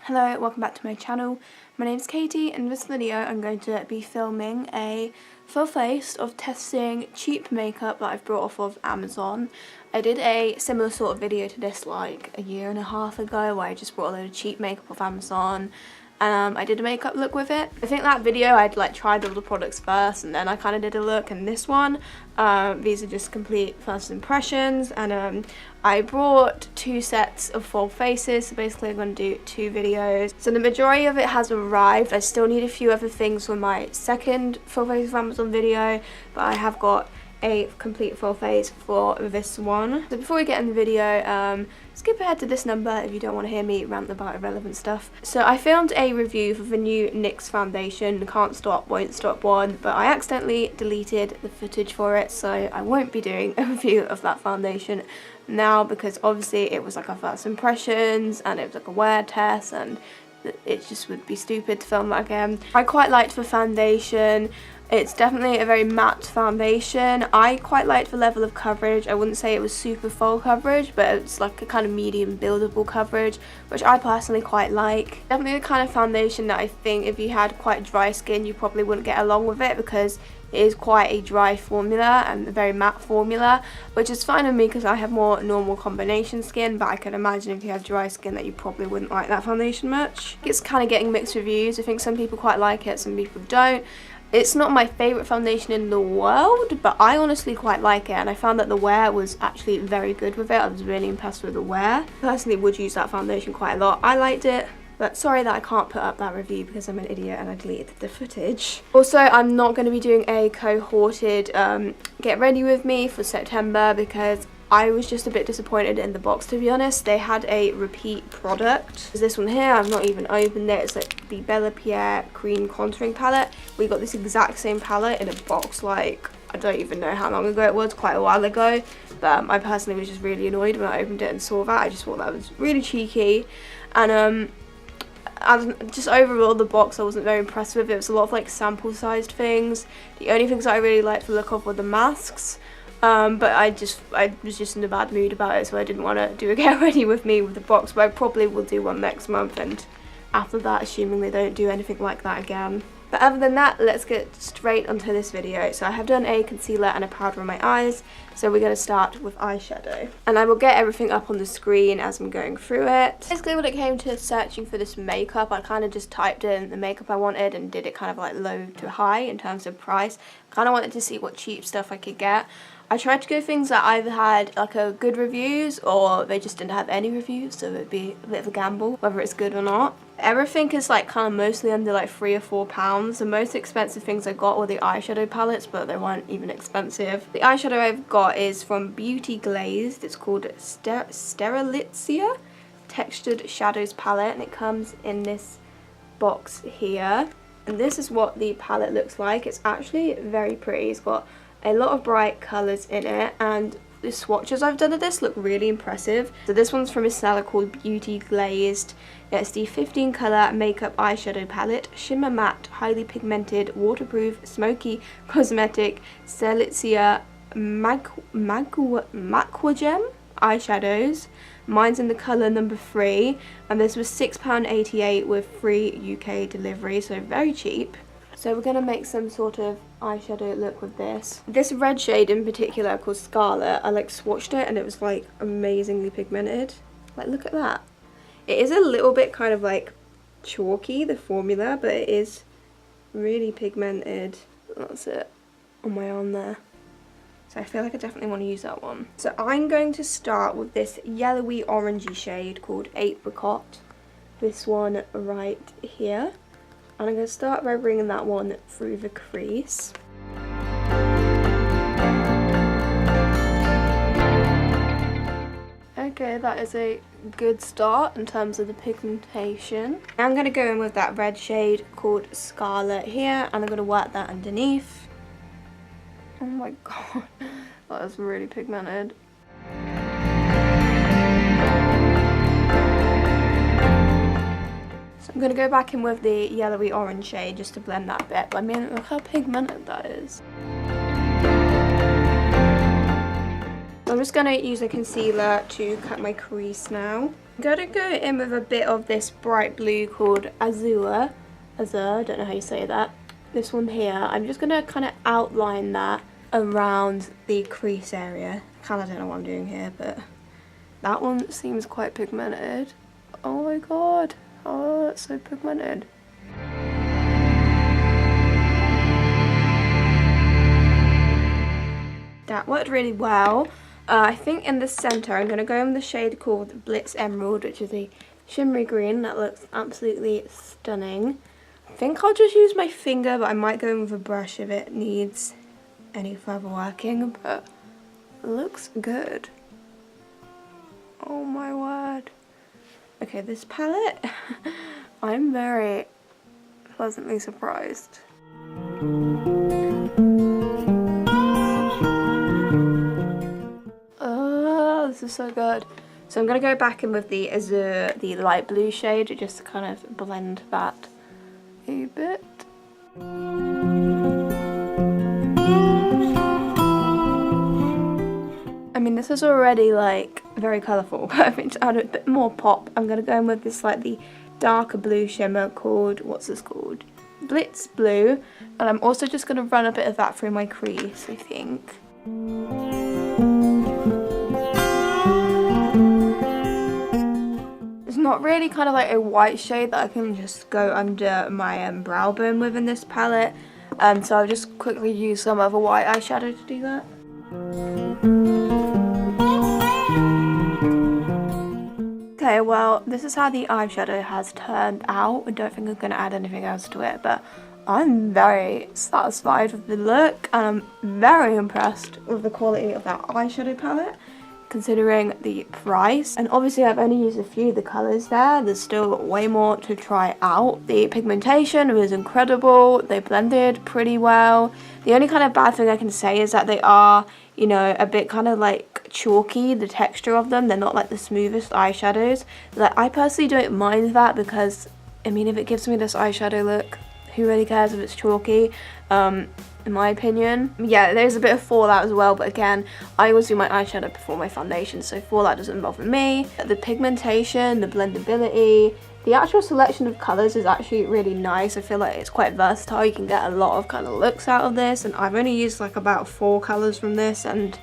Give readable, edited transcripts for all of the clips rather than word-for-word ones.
Hello, welcome back to my channel. My name's Katie and in this video I'm going to be filming a full face of testing cheap makeup that I've brought off of Amazon. I did a similar sort of video to this like a year and a half ago where I just brought a load of cheap makeup off Amazon. I did a makeup look with it. I think that video I'd like tried all the products first and then I kind of did a look, and this one, these are just complete first impressions, and I brought 2 sets of full faces, so basically I'm going to do 2 videos. So the majority of it has arrived. I still need a few other things for my second full face of Amazon video, but I have got a complete full face for this one. So before we get in the video, skip ahead to this number if you don't want to hear me rant about irrelevant stuff. So I filmed a review for the new NYX foundation, Can't Stop Won't Stop one, but I accidentally deleted the footage for it, so I won't be doing a review of that foundation now, because obviously it was like our first impressions and it was like a wear test and it just would be stupid to film that again. I quite liked the foundation. It's definitely a very matte foundation. I quite liked the level of coverage. I wouldn't say it was super full coverage, but it's like a kind of medium buildable coverage, which I personally quite like. Definitely the kind of foundation that I think if you had quite dry skin you probably wouldn't get along with it, because it is quite a dry formula and a very matte formula, which is fine with me because I have more normal combination skin, but I can imagine if you have dry skin that you probably wouldn't like that foundation much. It's kind of getting mixed reviews. I think some people quite like it, some people don't. It's not my favourite foundation in the world, but I honestly quite like it, and I found that the wear was actually very good with it. I was really impressed with the wear. Personally would use that foundation quite a lot. I liked it. But sorry that I can't put up that review because I'm an idiot and I deleted the footage. Also, I'm not going to be doing a cohorted get ready with me for September because I was just a bit disappointed in the box, to be honest. They had a repeat product. There's this one here, I've not even opened it. It's like the Bella Pierre Cream Contouring Palette. We got this exact same palette in a box like, I don't even know how long ago it was, quite a while ago. But I personally was just really annoyed when I opened it and saw that. I just thought that was really cheeky. And just overall the box I wasn't very impressed with. It was a lot of like sample sized things. The only things I really liked the look of were the masks, but I was just in a bad mood about it, so I didn't want to do a get ready with me with the box, but I probably will do one next month, and after that, assuming they don't do anything like that again. But other than that, let's get straight onto this video. So I have done a concealer and a powder on my eyes, so we're going to start with eyeshadow. And I will get everything up on the screen as I'm going through it. Basically when it came to searching for this makeup, I kind of just typed in the makeup I wanted and did it kind of like low to high in terms of price. Kind of wanted to see what cheap stuff I could get. I tried to go things that either had like a good reviews or they just didn't have any reviews, so it'd be a bit of a gamble whether it's good or not. Everything is like kind of mostly under like £3 or £4. The most expensive things I got were the eyeshadow palettes, but they weren't even expensive. The eyeshadow I've got is from Beauty Glazed. It's called Sterilitzia Textured Shadows Palette, and it comes in this box here. And this is what the palette looks like. It's actually very pretty. It's got a lot of bright colours in it, and the swatches I've done of this look really impressive. So this one's from a seller called Beauty Glazed. It's the 15 colour makeup eyeshadow palette, shimmer matte, highly pigmented, waterproof, smoky, cosmetic, Sterilitzia Macquagem eyeshadows. Mine's in the colour number 3, and this was £6.88 with free UK delivery, so very cheap. So we're going to make some sort of eyeshadow look with this. This red shade in particular called Scarlet, I like swatched it and it was like amazingly pigmented. Like look at that. It is a little bit kind of like chalky, the formula, but it is really pigmented. That's it on my arm there. So I feel like I definitely want to use that one. So I'm going to start with this yellowy orangey shade called Apricot. This one right here. And I'm going to start by bringing that one through the crease. Okay, that is a good start in terms of the pigmentation. I'm going to go in with that red shade called Scarlet here, and I'm going to work that underneath. Oh my god, that is really pigmented. I'm going to go back in with the yellowy orange shade just to blend that bit, but I mean look how pigmented that is. I'm just going to use a concealer to cut my crease now. I'm going to go in with a bit of this bright blue called Azure, I don't know how you say that. This one here, I'm just going to kind of outline that around the crease area. I kind of don't know what I'm doing here, but that one seems quite pigmented. Oh my god, oh, it's so pigmented. That worked really well. I think in the centre I'm going to go in with the shade called Blitz Emerald, which is a shimmery green that looks absolutely stunning. I think I'll just use my finger, but I might go in with a brush if it needs any further working, but it looks good. Oh my word. Okay, this palette, I'm very pleasantly surprised. This is so good. So I'm going to go back in with the Azure, the light blue shade, just to kind of blend that a bit. I mean, this is already like very colourful, but I think to add a bit more pop, I'm going to go in with this slightly darker blue shimmer called, what's this called? Blitz Blue. And I'm also just going to run a bit of that through my crease, I think. Not really kind of like a white shade that I can just go under my brow bone with in this palette, so I'll just quickly use some other white eyeshadow to do that. Okay, well, this is how the eyeshadow has turned out. I don't think I'm going to add anything else to it, but I'm very satisfied with the look, and I'm very impressed with the quality of that eyeshadow palette, considering the price. And obviously I've only used a few of the colours there. There's still way more to try out. The pigmentation was incredible. They blended pretty well. The only kind of bad thing I can say is that they are, you know, a bit kind of like chalky, the texture of them. They're not like the smoothest eyeshadows. Like, I personally don't mind that because, I mean, if it gives me this eyeshadow look, who really cares if it's chalky? In my opinion. Yeah, there's a bit of fallout as well, but again, I always do my eyeshadow before my foundation, so fallout doesn't bother me. The pigmentation, the blendability, the actual selection of colours is actually really nice. I feel like it's quite versatile. You can get a lot of kind of looks out of this, and I've only used like about 4 colours from this, and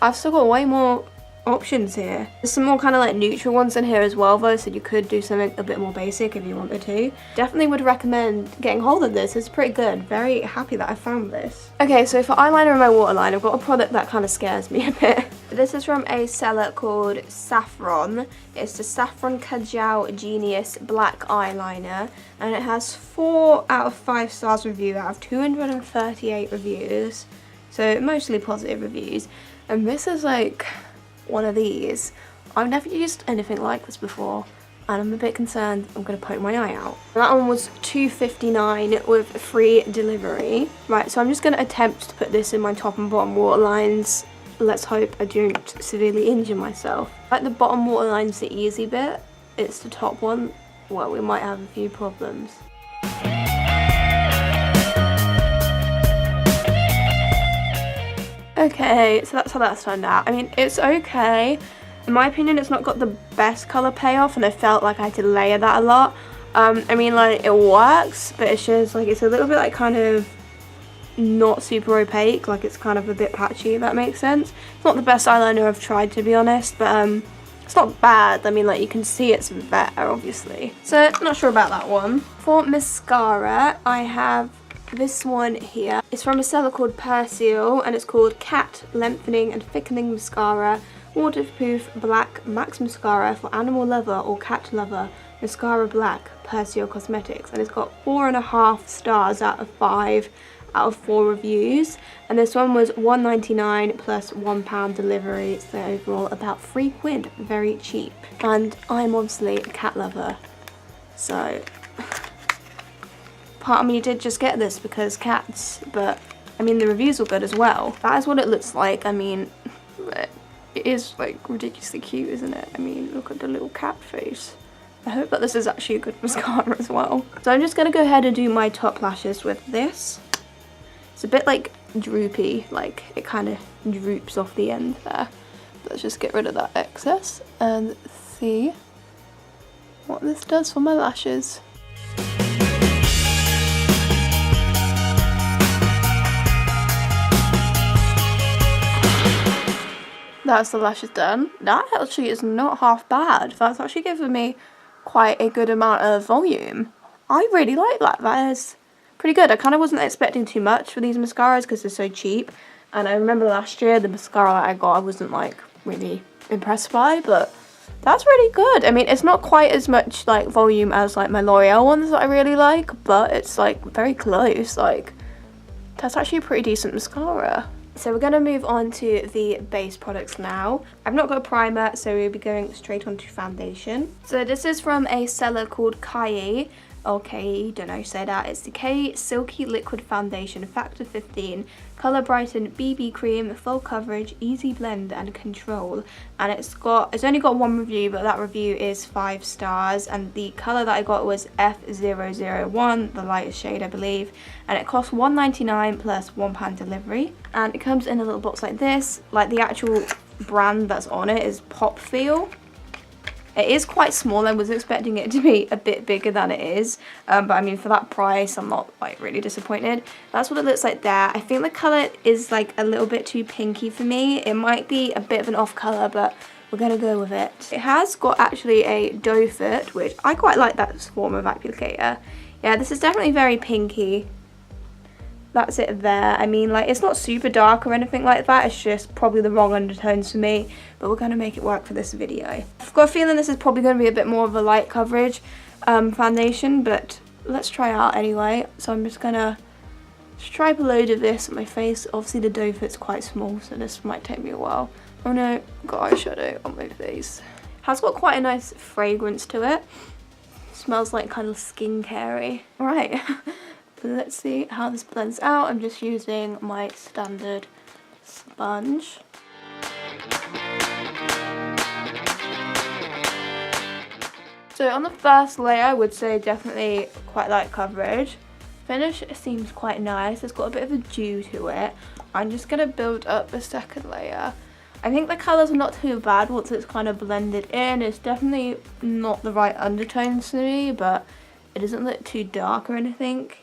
I've still got way more options here. There's some more kind of like neutral ones in here as well though, so you could do something a bit more basic if you wanted to. Definitely would recommend getting hold of this. It's pretty good. Very happy that I found this. Okay, so for eyeliner in my waterline, I've got a product that kind of scares me a bit. This is from a seller called Saffron. It's the Saffron Kajal Genius Black Eyeliner, and it has 4 out of 5 stars review out of 238 reviews, so mostly positive reviews. And this is like one of these. I've never used anything like this before, and I'm a bit concerned I'm going to poke my eye out. That one was $2.59 with free delivery. Right, so I'm just going to attempt to put this in my top and bottom waterlines. Let's hope I don't severely injure myself. Like the bottom waterline's the easy bit. It's the top one, well, we might have a few problems. Okay, so that's how that's turned out. I mean, it's okay. In my opinion, it's not got the best colour payoff, and I felt like I had to layer that a lot. I mean, like, it works, but it's just, like, it's a little bit, like, kind of not super opaque. Like, it's kind of a bit patchy, if that makes sense. It's not the best eyeliner I've tried, to be honest, but, it's not bad. I mean, like, you can see it's better, obviously. So, not sure about that one. For mascara, I have this one here. It's from a seller called Persil, and it's called Cat Lengthening and Thickening Mascara, Waterproof Black Max Mascara for Animal Lover or Cat Lover, Mascara Black, Persil Cosmetics. And it's got 4.5 stars out of 5 out of 4 reviews. And this one was £1.99 plus £1 delivery, so overall about £3. Very cheap. And I'm obviously a cat lover, so part of me did just get this because cats, but I mean the reviews were good as well. That is what it looks like. I mean, it is like ridiculously cute, isn't it? I mean, look at the little cat face. I hope that this is actually a good mascara as well. So I'm just going to go ahead and do my top lashes with this. It's a bit like droopy, like it kind of droops off the end there. Let's just get rid of that excess and see. what this does for my lashes. That's the lashes done. That actually is not half bad. That's actually giving me quite a good amount of volume. I really like that. That is pretty good. I kind of wasn't expecting too much for these mascaras because they're so cheap. And I remember last year the mascara I got I wasn't like really impressed by, but that's really good. I mean, it's not quite as much like volume as like my L'Oreal ones that I really like, but it's like very close. Like, that's actually a pretty decent mascara. So we're going to move on to the base products now. I've not got a primer, so we'll be going straight on to foundation. So this is from a seller called Kai, or K, don't know, say that. It's the K Silky Liquid Foundation, Factor 15, Colour Brighten BB Cream, Full Coverage, Easy Blend and Control. And it's only got one review, but that review is 5 stars. And the colour that I got was F001, the lightest shade I believe. And it costs $1.99 plus £1 delivery. And it comes in a little box like this. Like the actual brand that's on it is Pop Feel. It is quite small. I was expecting it to be a bit bigger than it is, but I mean for that price I'm not like really disappointed. That's what it looks like there. I think the colour is like a little bit too pinky for me. It might be a bit of an off colour, but we're gonna go with it. It has got actually a doe foot, which I quite like that form of applicator. Yeah, this is definitely very pinky. That's it there. I mean, like, it's not super dark or anything like that. It's just probably the wrong undertones for me, but we're going to make it work for this video. I've got a feeling this is probably going to be a bit more of a light coverage foundation, but let's try it out anyway. So I'm just going to stripe a load of this on my face. Obviously the doe foot's quite small, so this might take me a while. Oh no, got eyeshadow on my face. It has got quite a nice fragrance to it. Smells like kind of skincare-y. Alright. Let's see how this blends out. I'm just using my standard sponge. So on the first layer, I would say definitely quite light coverage. Finish seems quite nice. It's got a bit of a dew to it. I'm just going to build up a second layer. I think the colours are not too bad once it's kind of blended in. It's definitely not the right undertones to me, but it doesn't look too dark or anything.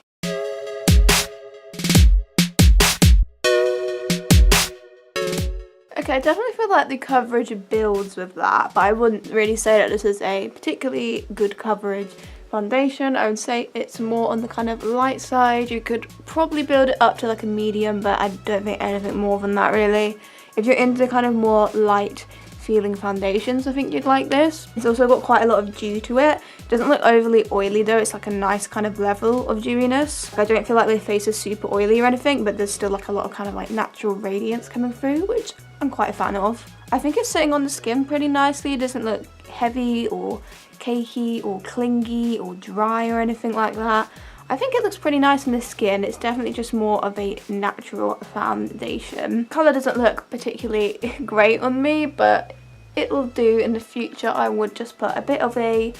Okay, I definitely feel like the coverage builds with that, but I wouldn't really say that this is a particularly good coverage foundation. I would say it's more on the kind of light side. You could probably build it up to like a medium, but I don't think anything more than that really. If you're into kind of more light feeling foundations, I think you'd like this. It's also got quite a lot of dew to it. It doesn't look overly oily though. It's like a nice kind of level of dewiness. I don't feel like my face is super oily or anything, but there's still like a lot of kind of like natural radiance coming through, which I'm quite a fan of. I think it's sitting on the skin pretty nicely. It doesn't look heavy or cakey or clingy or dry or anything like that. I think it looks pretty nice on the skin. It's definitely just more of a natural foundation. Colour doesn't look particularly great on me, but it will do in the future. I would just put a bit of a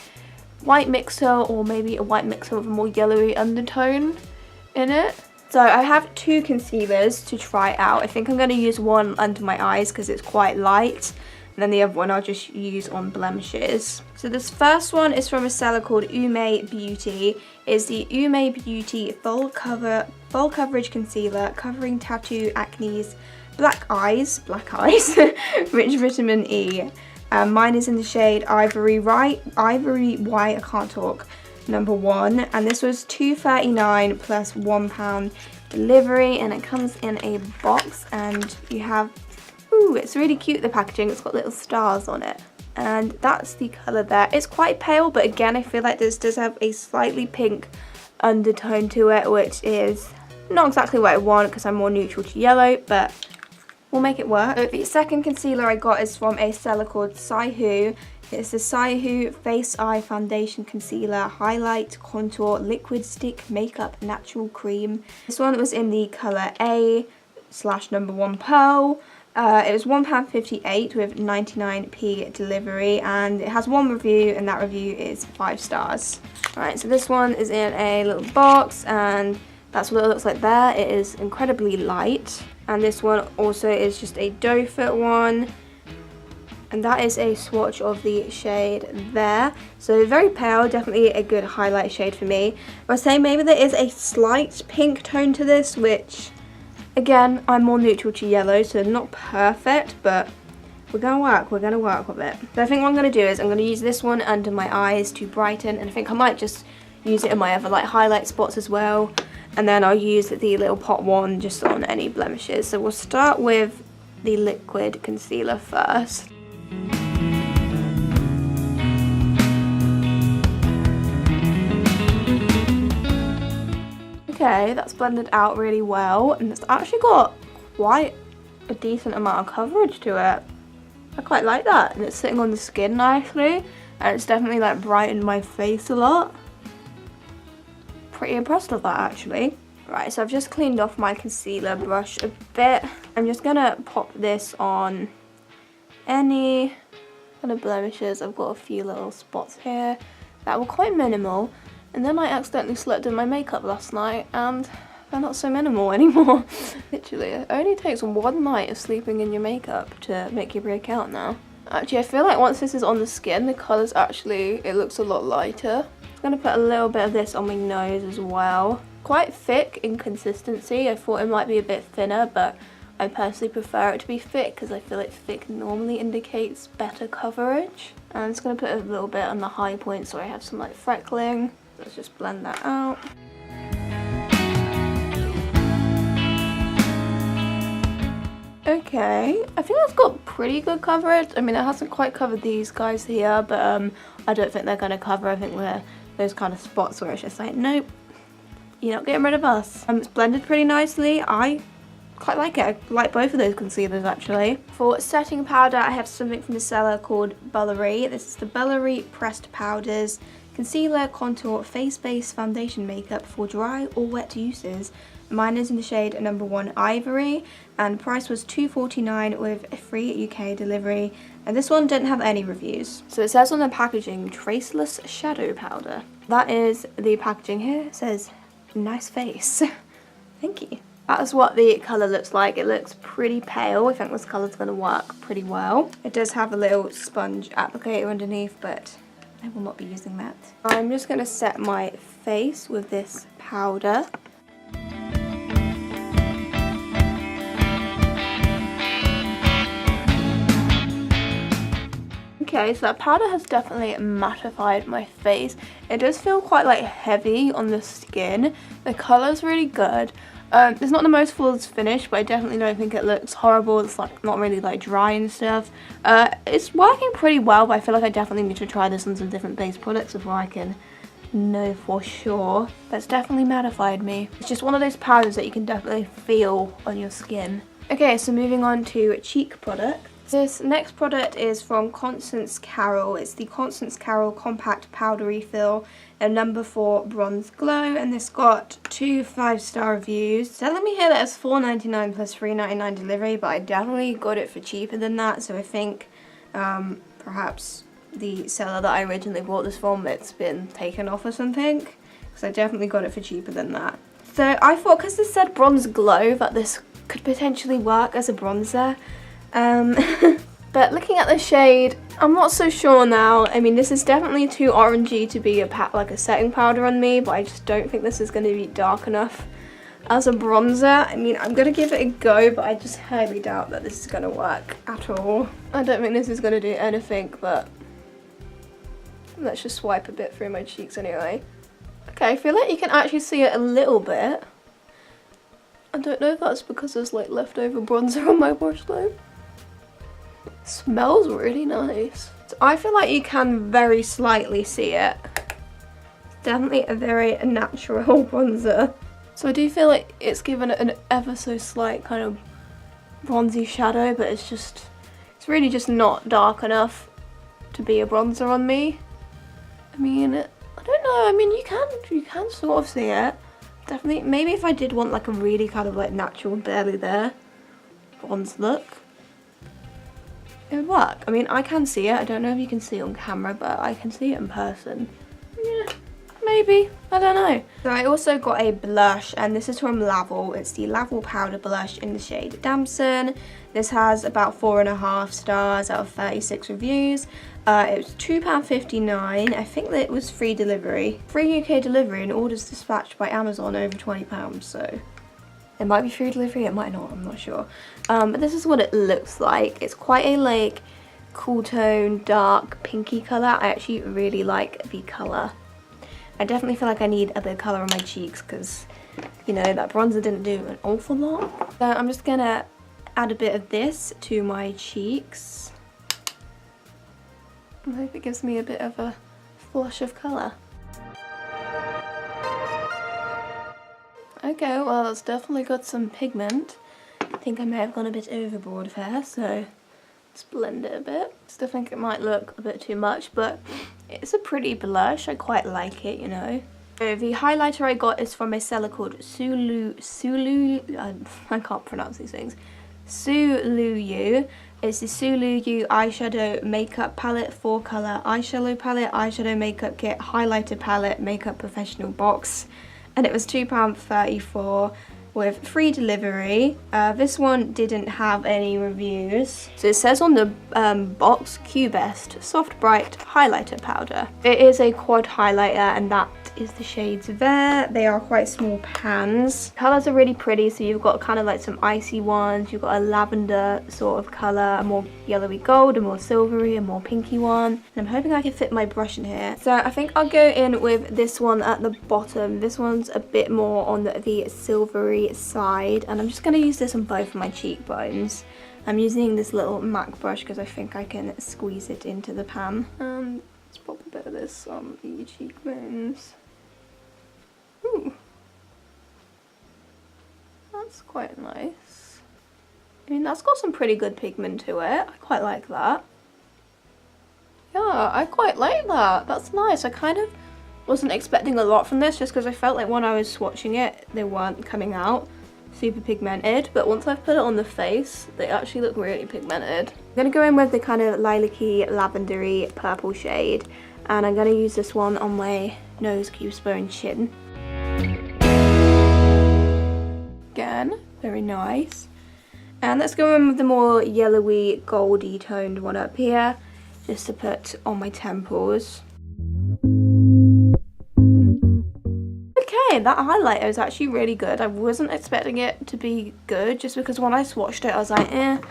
white mixer or maybe a white mixer with a more yellowy undertone in it. So I have 2 concealers to try out. I think I'm going to use one under my eyes because it's quite light. And then the other one I'll just use on blemishes. So this first one is from a seller called Ume Beauty. It's the Ume Beauty Full Coverage Concealer covering tattoo, acne, black eyes, rich vitamin E. Mine is in the shade Ivory White, I can't talk, number 1. And this was $2.39 plus £1 delivery, and it comes in a box, and you have, ooh, it's really cute, the packaging. It's got little stars on it, and that's the colour there. It's quite pale, but again I feel like this does have a slightly pink undertone to it, which is not exactly what I want because I'm more neutral to yellow, but we'll make it work. So the second concealer I got is from a seller called Saihu. It's the Saihu Face Eye Foundation Concealer Highlight Contour Liquid Stick Makeup Natural Cream. This one was in the colour A/number 1 Pearl. It was £1.58 with 99p delivery, and it has 1 review, and that review is 5 stars. Alright, so this one is in a little box, and that's what it looks like there. It is incredibly light. And this one also is just a doe foot one. And that is a swatch of the shade there. So very pale, definitely a good highlight shade for me. I would say maybe there is a slight pink tone to this, which again, I'm more neutral to yellow, so not perfect, but we're gonna work with it. So I think what I'm gonna do is I'm gonna use this one under my eyes to brighten, and I think I might just use it in my other like highlight spots as well. And then I'll use the little pot one just on any blemishes. So we'll start with the liquid concealer first. Okay, that's blended out really well, and it's actually got quite a decent amount of coverage to it. I quite like that, and it's sitting on the skin nicely, and it's definitely like brightened my face a lot. Pretty impressed with that actually. Right, so I've just cleaned off my concealer brush a bit. I'm just gonna pop this on any kind of blemishes. I've got a few little spots here that were quite minimal. And then I accidentally slept in my makeup last night and they're not so minimal anymore. Literally, it only takes one night of sleeping in your makeup to make you break out now. Actually, I feel like once this is on the skin, the colours actually, it looks a lot lighter. I'm going to put a little bit of this on my nose as well. Quite thick in consistency. I thought it might be a bit thinner, but I personally prefer it to be thick because I feel like thick normally indicates better coverage. And I'm just going to put a little bit on the high point so I have some like freckling. Let's just blend that out. Okay, I think that's got pretty good coverage. I mean, it hasn't quite covered these guys here, but I don't think they're going to cover. I think we're those kind of spots where it's just like, nope, you're not getting rid of us. It's blended pretty nicely. I quite like it. I like both of those concealers actually. For setting powder, I have something from the seller called Bullery. This is the Bullery Pressed Powders Concealer, Contour, Face Base Foundation Makeup for dry or wet uses. Mine is in the shade number 1 Ivory, and the price was $2.49 with a free UK delivery. And this one didn't have any reviews. So it says on the packaging, Traceless Shadow Powder. That is the packaging here. It says, nice face. Thank you. That is what the colour looks like. It looks pretty pale. I think this colour's going to work pretty well. It does have a little sponge applicator underneath, but I will not be using that. I'm just going to set my face with this powder. Okay, so that powder has definitely mattified my face. It does feel quite like heavy on the skin. The colour's really good. It's not the most flawless finish, but I definitely don't think it looks horrible. It's like not really like dry and stuff. It's working pretty well, but I feel like I definitely need to try this on some different base products before I can know for sure. But it's definitely mattified me. It's just one of those powders that you can definitely feel on your skin. Okay, so moving on to cheek products. This next product is from Constance Carroll. It's the Constance Carroll Compact Powder Refill, a number 4 Bronze Glow, and this got 2 5-star reviews. It's telling me here that it's $4.99 plus $3.99 delivery, but I definitely got it for cheaper than that, so I think perhaps the seller that I originally bought this from, it's been taken off or something, because I definitely got it for cheaper than that. So I thought, because this said Bronze Glow, that this could potentially work as a bronzer. But looking at the shade, I'm not so sure now. I mean, this is definitely too orangey to be like a setting powder on me, but I just don't think this is going to be dark enough as a bronzer. I mean, I'm going to give it a go, but I just highly doubt that this is going to work at all. I don't think this is going to do anything, but let's just swipe a bit through my cheeks anyway. Okay, I feel like you can actually see it a little bit. I don't know if that's because there's like leftover bronzer on my brush though. Smells really nice. So I feel like you can very slightly see it. It's definitely a very natural bronzer. So I do feel like it's given it an ever so slight kind of bronzy shadow, but it's really just not dark enough to be a bronzer on me. I mean, I don't know, I mean you can sort of see it. Definitely, maybe if I did want like a really kind of like natural, barely there bronze look, it would work. I mean, I can see it. I don't know if you can see it on camera, but I can see it in person. Yeah, maybe. I don't know. So I also got a blush, and this is from Laval. It's the Laval Powder Blush in the shade Damson. This has about 4.5 stars out of 36 reviews. It was £2.59. I think that it was free delivery. Free UK delivery and orders dispatched by Amazon over £20, so it might be free delivery, it might not, I'm not sure. But this is what it looks like. It's quite a like cool tone, dark, pinky colour. I actually really like the colour. I definitely feel like I need a bit of colour on my cheeks because, you know, that bronzer didn't do an awful lot. So I'm just gonna add a bit of this to my cheeks. I hope it gives me a bit of a flush of colour. Okay, well that's definitely got some pigment. I think I may have gone a bit overboard there, so let's blend it a bit. Still think it might look a bit too much, but it's a pretty blush. I quite like it, you know. So the highlighter I got is from a seller called Sulu, I can't pronounce these things. Suluyu. It's the Suluyu eyeshadow makeup palette, 4-color eyeshadow palette, eyeshadow makeup kit, highlighter palette, makeup professional box. And it was £2.34 with free delivery. This one didn't have any reviews. So it says on the box, Q-Best Soft Bright Highlighter Powder. It is a quad highlighter, and that is the shades there. They are quite small pans. Colours are really pretty, so you've got kind of like some icy ones, you've got a lavender sort of colour, a more yellowy gold, a more silvery, a more pinky one. And I'm hoping I can fit my brush in here. So I think I'll go in with this one at the bottom. This one's a bit more on the silvery side, and I'm just going to use this on both of my cheekbones. I'm using this little MAC brush because I think I can squeeze it into the pan. Let's pop a bit of this on the cheekbones. Ooh, that's quite nice. I mean, that's got some pretty good pigment to it. I quite like that. Yeah, I quite like that. That's nice. I kind of wasn't expecting a lot from this just because I felt like when I was swatching it, they weren't coming out super pigmented, but once I've put it on the face, they actually look really pigmented. I'm going to go in with the kind of lilac-y, lavendery purple shade, and I'm going to use this one on my nose, cupid's and chin. Again, very nice. And let's go in with the more yellowy, goldy toned one up here, just to put on my temples. Okay, that highlighter is actually really good. I wasn't expecting it to be good, just because when I swatched it, I was like, it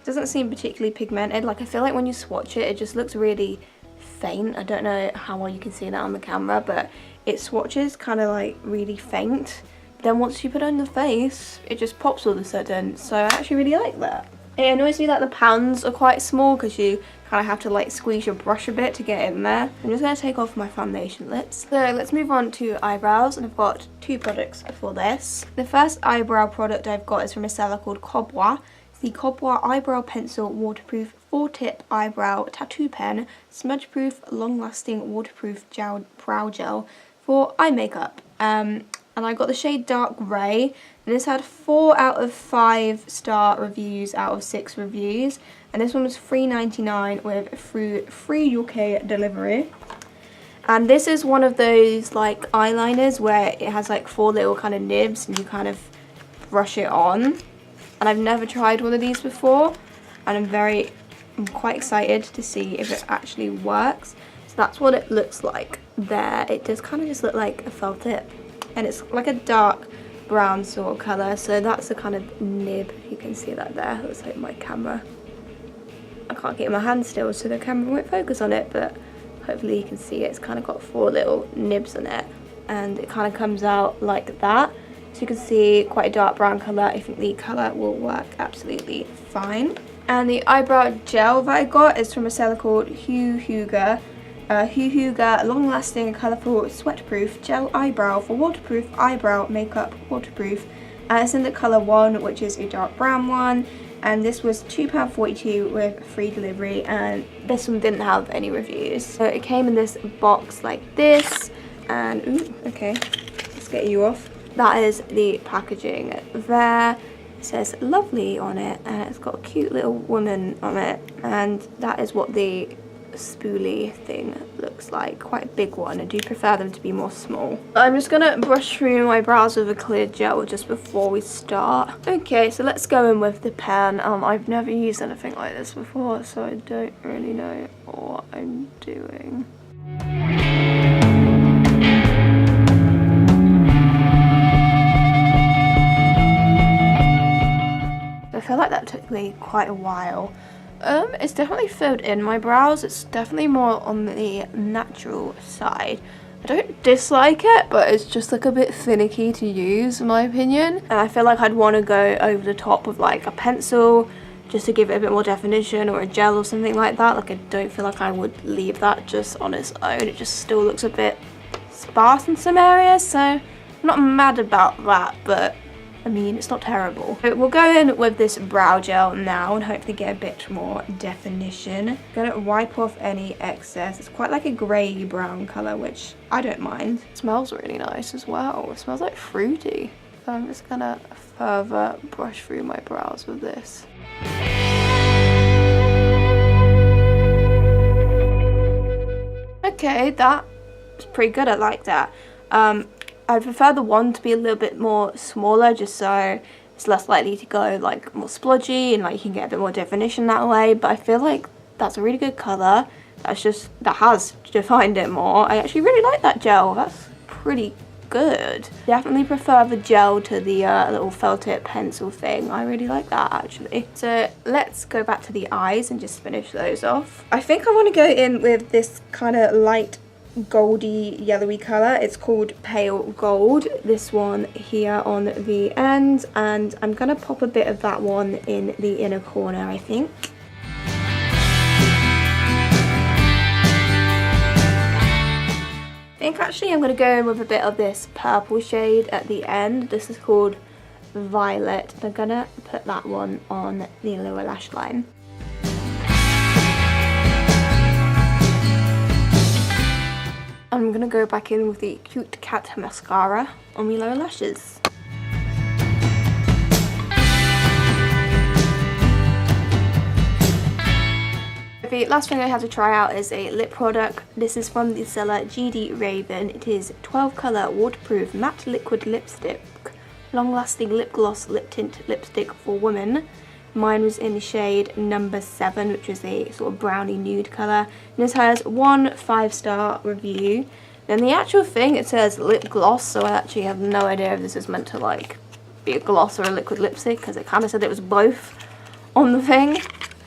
doesn't seem particularly pigmented. Like, I feel like when you swatch it, it just looks really faint. I don't know how well you can see that on the camera, but it swatches kind of like really faint. Then once you put it on the face, it just pops all of a sudden. So I actually really like that. It annoys me that the pans are quite small because you kind of have to like squeeze your brush a bit to get in there. I'm just going to take off my foundation lids. So let's move on to eyebrows, and I've got two products for this. The first eyebrow product I've got is from a seller called Cobwa. It's the Cobwa Eyebrow Pencil Waterproof 4-tip eyebrow tattoo pen, smudge proof, long lasting waterproof brow gel for eye makeup. And I got the shade Dark Grey, and this had 4 out of 5 star reviews out of 6 reviews, and this one was $3.99 with free UK delivery. And this is one of those like eyeliners where it has like 4 little kind of nibs and you kind of brush it on. And I've never tried one of these before, and I'm quite excited to see if it actually works. So that's what it looks like there. It does kind of just look like a felt tip, and it's like a dark brown sort of colour, so that's the kind of nib. You can see that there. Looks like my camera. I can't get my hand still, so the camera won't focus on it, but hopefully you can see it. It's kind of got 4 little nibs on it, and it kind of comes out like that. So you can see quite a dark brown colour. I think the colour will work absolutely fine. And the eyebrow gel that I got is from a seller called Huga. Huga long-lasting, colourful, sweat-proof gel eyebrow for waterproof eyebrow makeup, waterproof. It's in the colour 1, which is a dark brown one, and this was £2.42 with free delivery, and this one didn't have any reviews. So it came in this box like this, and ooh, okay, let's get you off. That is the packaging there. It says lovely on it, and it's got a cute little woman on it, and that is what the spoolie thing looks like. Quite a big one. I do prefer them to be more small. I'm just gonna brush through my brows with a clear gel just before we start. Okay, so let's go in with the pen. I've never used anything like this before, so I don't really know what I'm doing. I feel like that took me quite a while. It's definitely filled in my brows. It's definitely more on the natural side. I don't dislike it, but it's just like a bit finicky to use in my opinion. And I feel like I'd want to go over the top with like a pencil just to give it a bit more definition, or a gel or something like that. Like I don't feel like I would leave that just on its own. It just still looks a bit sparse in some areas, so I'm not mad about that, but I mean, it's not terrible. So we'll go in with this brow gel now and hopefully get a bit more definition. Gonna wipe off any excess. It's quite like a grey brown colour, which I don't mind. It smells really nice as well. It smells like fruity. So I'm just gonna further brush through my brows with this. Okay, that's pretty good. I like that. I prefer the one to be a little bit more smaller, just so it's less likely to go like more splodgy and like you can get a bit more definition that way. But I feel like that's a really good colour. That has defined it more. I actually really like that gel. That's pretty good. Definitely prefer the gel to the little felt tip pencil thing. I really like that actually. So let's go back to the eyes and just finish those off. I think I want to go in with this kind of light goldy yellowy color. It's called Pale Gold, this one here on the end, and I'm gonna pop a bit of that one in the inner corner, I think. I think actually I'm gonna go in with a bit of this purple shade at the end. This is called Violet. I'm gonna put that one on the lower lash line. I'm gonna go back in with the Cute Cat mascara on my lower lashes. The last thing I had to try out is a lip product. This is from the seller GD Raven. It is 12 colour waterproof matte liquid lipstick, long lasting lip gloss lip tint lipstick for women. Mine was in the shade number 7, which is a sort of brownie nude colour. And this has 1 5-star review. Then the actual thing, it says lip gloss, so I actually have no idea if this is meant to like be a gloss or a liquid lipstick, because it kind of said it was both on the thing.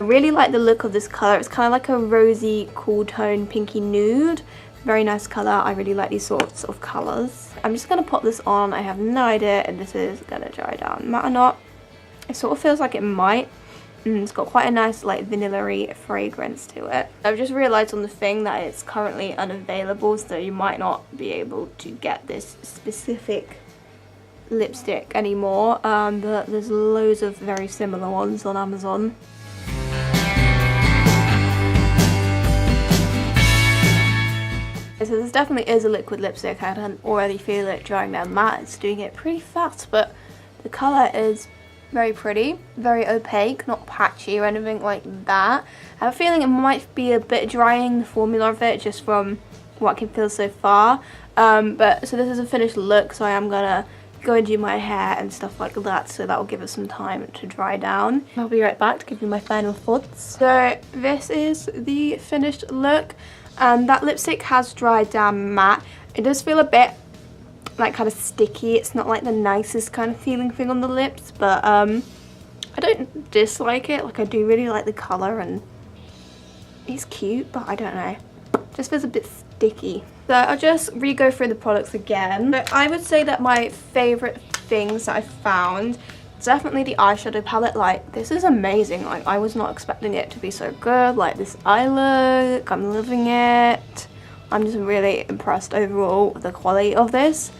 I really like the look of this colour. It's kind of like a rosy, cool tone, pinky nude. Very nice colour. I really like these sorts of colours. I'm just going to pop this on. I have no idea if this is going to dry down matte or not. It sort of feels like it might. It's got quite a nice like vanilla-y fragrance to it. I've just realised on the thing that it's currently unavailable, so you might not be able to get this specific lipstick anymore, but there's loads of very similar ones on Amazon. So this definitely is a liquid lipstick. I can already feel it drying down matte. It's doing it pretty fast, but the colour is very pretty, very opaque, not patchy or anything like that. I have a feeling it might be a bit drying, the formula of it, just from what I can feel so far. But so this is a finished look, so I am gonna go and do my hair and stuff like that, so that will give us some time to dry down. I'll be right back to give you my final thoughts. So this is the finished look, and that lipstick has dried down matte. It does feel a bit like kind of sticky. It's not like the nicest kind of feeling thing on the lips, but I don't dislike it. Like I do really like the colour and it's cute, but I don't know, just feels a bit sticky. So I'll just re-go through the products again. So I would say that my favourite things that I found, definitely the eyeshadow palette. Like this is amazing. Like I was not expecting it to be so good. Like this eye look, I'm loving it. I'm just really impressed overall with the quality of this.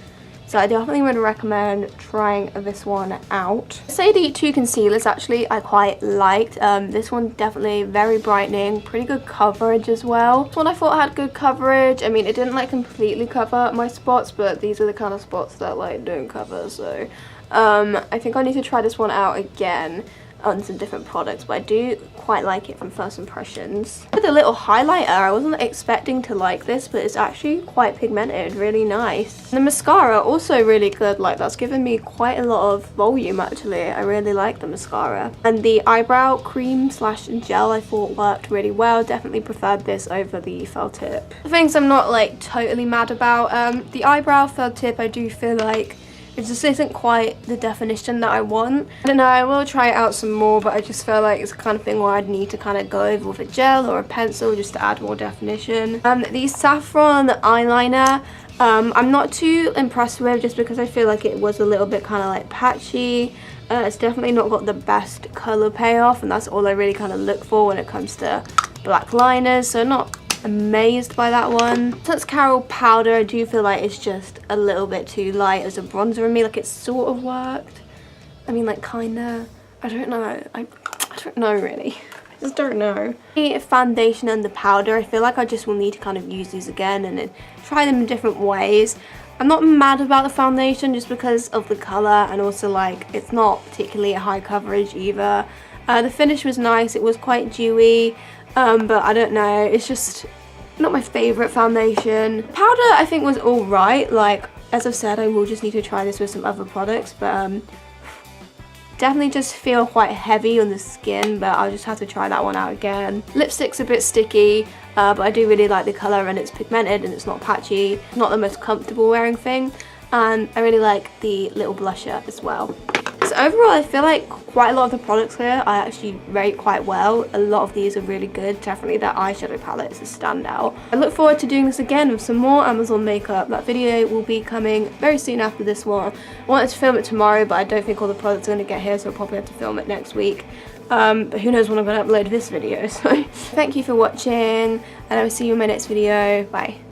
So I definitely would recommend trying this one out. I'd say the 2 concealers actually I quite liked. This one definitely very brightening, pretty good coverage as well. This one I thought had good coverage. I mean, it didn't like completely cover my spots, but these are the kind of spots that like don't cover. So I think I need to try this one out again. on some different products, but I do quite like it from first impressions. With a little highlighter, I wasn't expecting to like this, but it's actually quite pigmented, really nice. And the mascara, also really good, like that's given me quite a lot of volume actually. I really like the mascara. And the eyebrow cream slash gel I thought worked really well. Definitely preferred this over the felt tip. The things I'm not like totally mad about, the eyebrow felt tip, I do feel like it just isn't quite the definition that I want. I don't know, I will try it out some more, but I just feel like it's the kind of thing where I'd need to kind of go over with a gel or a pencil just to add more definition. The saffron eyeliner, I'm not too impressed with, just because I feel like it was a little bit kind of like patchy. It's definitely not got the best colour payoff, and that's all I really kind of look for when it comes to black liners, so not amazed by that one. Since Carol powder, I do feel like it's just a little bit too light as a bronzer on me. Like it sort of worked. I mean, like kinda. I don't know. I don't know really. I just don't know. The foundation and the powder, I feel like I just will need to kind of use these again and then try them in different ways. I'm not mad about the foundation just because of the colour, and also like it's not particularly a high coverage either. The finish was nice. It was quite dewy. But I don't know, it's just not my favourite foundation. Powder I think was alright, like as I've said I will just need to try this with some other products, but definitely just feel quite heavy on the skin, but I'll just have to try that one out again. Lipstick's a bit sticky, but I do really like the colour, and it's pigmented and it's not patchy. It's not the most comfortable wearing thing, and I really like the little blusher as well. So overall, I feel like quite a lot of the products here I actually rate quite well. A lot of these are really good. Definitely that eyeshadow palette is a standout. I look forward to doing this again with some more Amazon makeup. That video will be coming very soon after this one. I wanted to film it tomorrow, but I don't think all the products are going to get here, so I'll probably have to film it next week. But who knows when I'm going to upload this video. So thank you for watching, and I will see you in my next video. Bye.